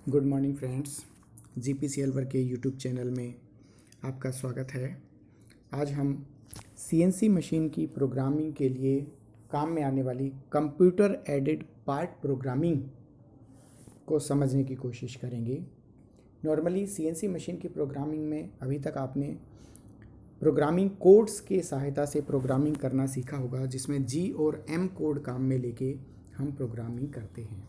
Good morning friends. GPCL work के YouTube channel में आपका स्वागत है। आज हम सीएनसी मशीन की प्रोग्रामिंग के लिए काम में आने वाली कंप्यूटर एडेड पार्ट प्रोग्रामिंग को समझने की कोशिश करेंगे। नॉर्मली सीएनसी मशीन की प्रोग्रामिंग में अभी तक आपने प्रोग्रामिंग कोड्स के सहायता से प्रोग्रामिंग करना सीखा होगा, जिसमें जी और एम कोड काम में लेके हम प्रोग्रामिंग करते हैं।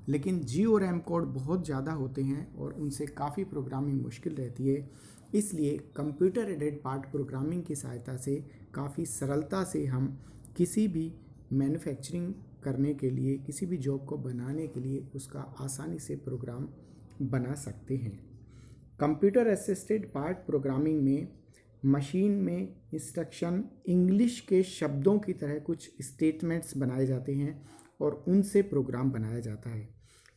लेकिन जी और एम कोड बहुत ज़्यादा होते हैं और उनसे काफ़ी प्रोग्रामिंग मुश्किल रहती है। इसलिए कंप्यूटर एडेड पार्ट प्रोग्रामिंग की सहायता से काफ़ी सरलता से हम किसी भी मैन्युफैक्चरिंग करने के लिए, किसी भी जॉब को बनाने के लिए उसका आसानी से प्रोग्राम बना सकते हैं। कंप्यूटर असिस्टेड पार्ट प्रोग्रामिंग में मशीन में इंस्ट्रक्शन इंग्लिश के शब्दों की तरह कुछ स्टेटमेंट्स बनाए जाते हैं और उनसे प्रोग्राम बनाया जाता है।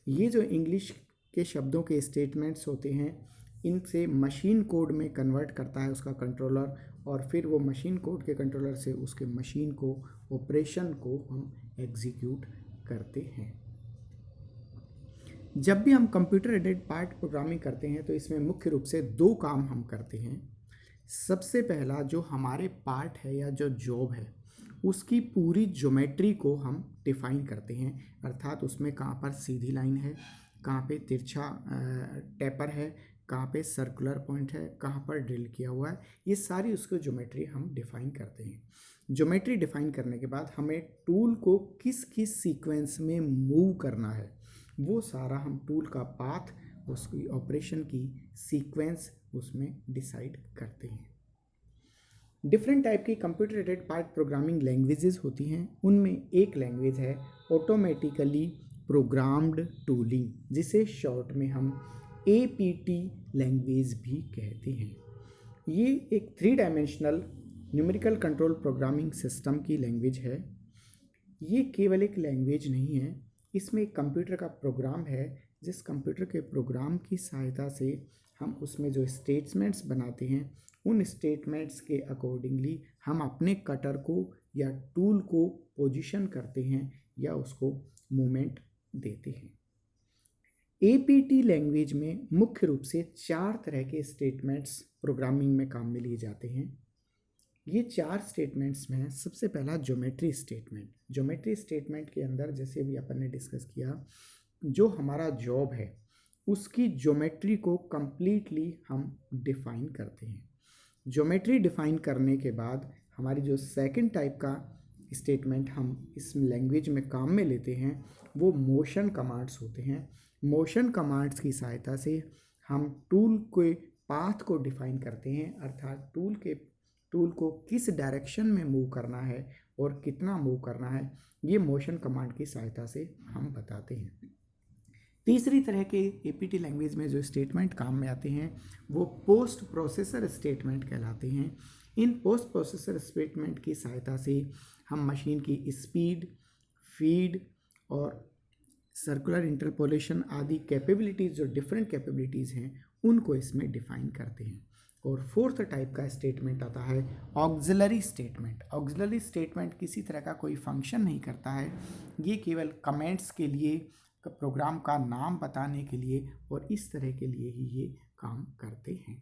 ये जो इंग्लिश के शब्दों के स्टेटमेंट्स होते हैं, इनसे मशीन कोड में कन्वर्ट करता है उसका कंट्रोलर, और फिर वो मशीन कोड के कंट्रोलर से उसके मशीन को, ऑपरेशन को हम एग्जीक्यूट करते हैं। जब भी हम कंप्यूटर एडेड पार्ट प्रोग्रामिंग करते हैं तो इसमें मुख्य रूप से दो काम हम करते हैं। सबसे पहला, जो हमारे पार्ट है या जो जॉब है उसकी पूरी ज्योमेट्री को हम डिफाइन करते हैं, अर्थात उसमें कहाँ पर सीधी लाइन है, कहाँ पे तिरछा टेपर है, कहाँ पे सर्कुलर पॉइंट है, कहाँ पर ड्रिल किया हुआ है, ये सारी उसको ज्योमेट्री हम डिफाइन करते हैं। ज्योमेट्री डिफाइन करने के बाद हमें टूल को किस किस सीक्वेंस में मूव करना है, वो सारा हम टूल का पाथ, उसकी ऑपरेशन की सीक्वेंस उसमें डिसाइड करते हैं। डिफरेंट टाइप की computer aided part programming languages होती हैं। उनमें एक लैंग्वेज है ऑटोमेटिकली प्रोग्राम्ड टूलिंग, जिसे शॉर्ट में हम APT लैंग्वेज भी कहते हैं। ये एक 3 dimensional numerical control programming system की लैंग्वेज है। ये केवल एक लैंग्वेज नहीं है, इसमें एक कंप्यूटर का प्रोग्राम है, जिस कंप्यूटर के प्रोग्राम की सहायता से हम उसमें जो स्टेटमेंट्स बनाते हैं, उन स्टेटमेंट्स के अकॉर्डिंगली हम अपने कटर को या टूल को पोजीशन करते हैं या उसको मूवमेंट देते हैं। APT लैंग्वेज में मुख्य रूप से 4 तरह के स्टेटमेंट्स प्रोग्रामिंग में काम में लिए जाते हैं। ये 4 स्टेटमेंट्स में है। सबसे पहला ज्योमेट्री स्टेटमेंट। ज्योमेट्री स्टेटमेंट के अंदर, जैसे अभी अपन ने डिस्कस किया, जो हमारा जॉब है उसकी ज्योमेट्री को कंप्लीटली हम डिफाइन करते हैं। ज्योमेट्री डिफाइन करने के बाद हमारी जो सेकंड टाइप का स्टेटमेंट हम इस लैंग्वेज में काम में लेते हैं, वो मोशन कमांड्स होते हैं। मोशन कमांड्स की सहायता से हम टूल के पाथ को डिफाइन करते हैं, अर्थात टूल को किस डायरेक्शन में मूव करना है और कितना मूव करना है, ये मोशन कमांड की सहायता से हम बताते हैं। तीसरी तरह के APT लैंग्वेज में जो स्टेटमेंट काम में आते हैं वो पोस्ट प्रोसेसर स्टेटमेंट कहलाते हैं। इन पोस्ट प्रोसेसर स्टेटमेंट की सहायता से हम मशीन की स्पीड, फीड और सर्कुलर इंटरपोलेशन आदि कैपेबिलिटीज़, जो डिफरेंट कैपेबिलिटीज़ हैं, उनको इसमें डिफाइन करते हैं। और फोर्थ टाइप का स्टेटमेंट आता है ऑक्सिलरी स्टेटमेंट। ऑक्सिलरी स्टेटमेंट किसी तरह का कोई फंक्शन नहीं करता है, ये केवल कमेंट्स के लिए, प्रोग्राम का नाम बताने के लिए और इस तरह के लिए ही ये काम करते हैं।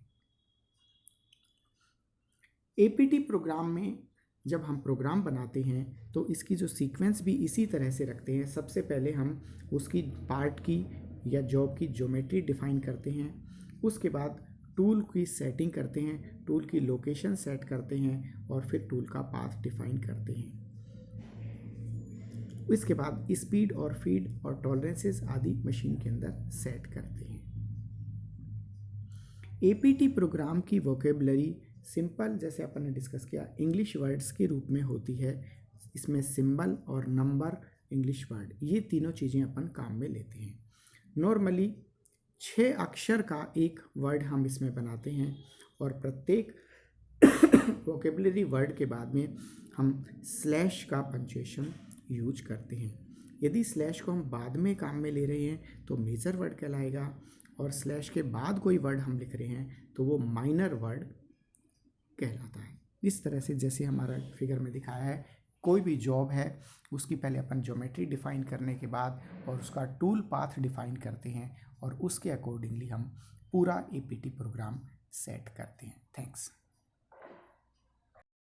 APT प्रोग्राम में जब हम प्रोग्राम बनाते हैं तो इसकी जो सीक्वेंस भी इसी तरह से रखते हैं। सबसे पहले हम उसकी पार्ट की या जॉब की ज्योमेट्री डिफाइन करते हैं, उसके बाद टूल की सेटिंग करते हैं, टूल की लोकेशन सेट करते हैं और फिर टूल का पाथ डिफाइन करते हैं। इसके बाद स्पीड और फीड और टॉलरेंसेस आदि मशीन के अंदर सेट करते हैं। APT प्रोग्राम की वोकेबलरी सिंपल, जैसे अपन ने डिस्कस किया, इंग्लिश वर्ड्स के रूप में होती है। इसमें सिंबल और नंबर, इंग्लिश वर्ड, ये तीनों चीज़ें अपन काम में लेते हैं। नॉर्मली 6 अक्षर का एक वर्ड हम इसमें बनाते हैं और प्रत्येक वोकेबलरी वर्ड के बाद में हम स्लैश का पंक्चुएशन यूज करते हैं। यदि स्लैश को हम बाद में काम में ले रहे हैं तो मेजर वर्ड कहलाएगा, और स्लैश के बाद कोई वर्ड हम लिख रहे हैं तो वो माइनर वर्ड कहलाता है। इस तरह से जैसे हमारा फिगर में दिखाया है कोई भी जॉब है उसकी पहले अपन ज्योमेट्री डिफाइन करने के बाद और उसका टूल पाथ डिफाइन करते हैं और उसके अकॉर्डिंगली हम पूरा APT प्रोग्राम सेट करते हैं। थैंक्स।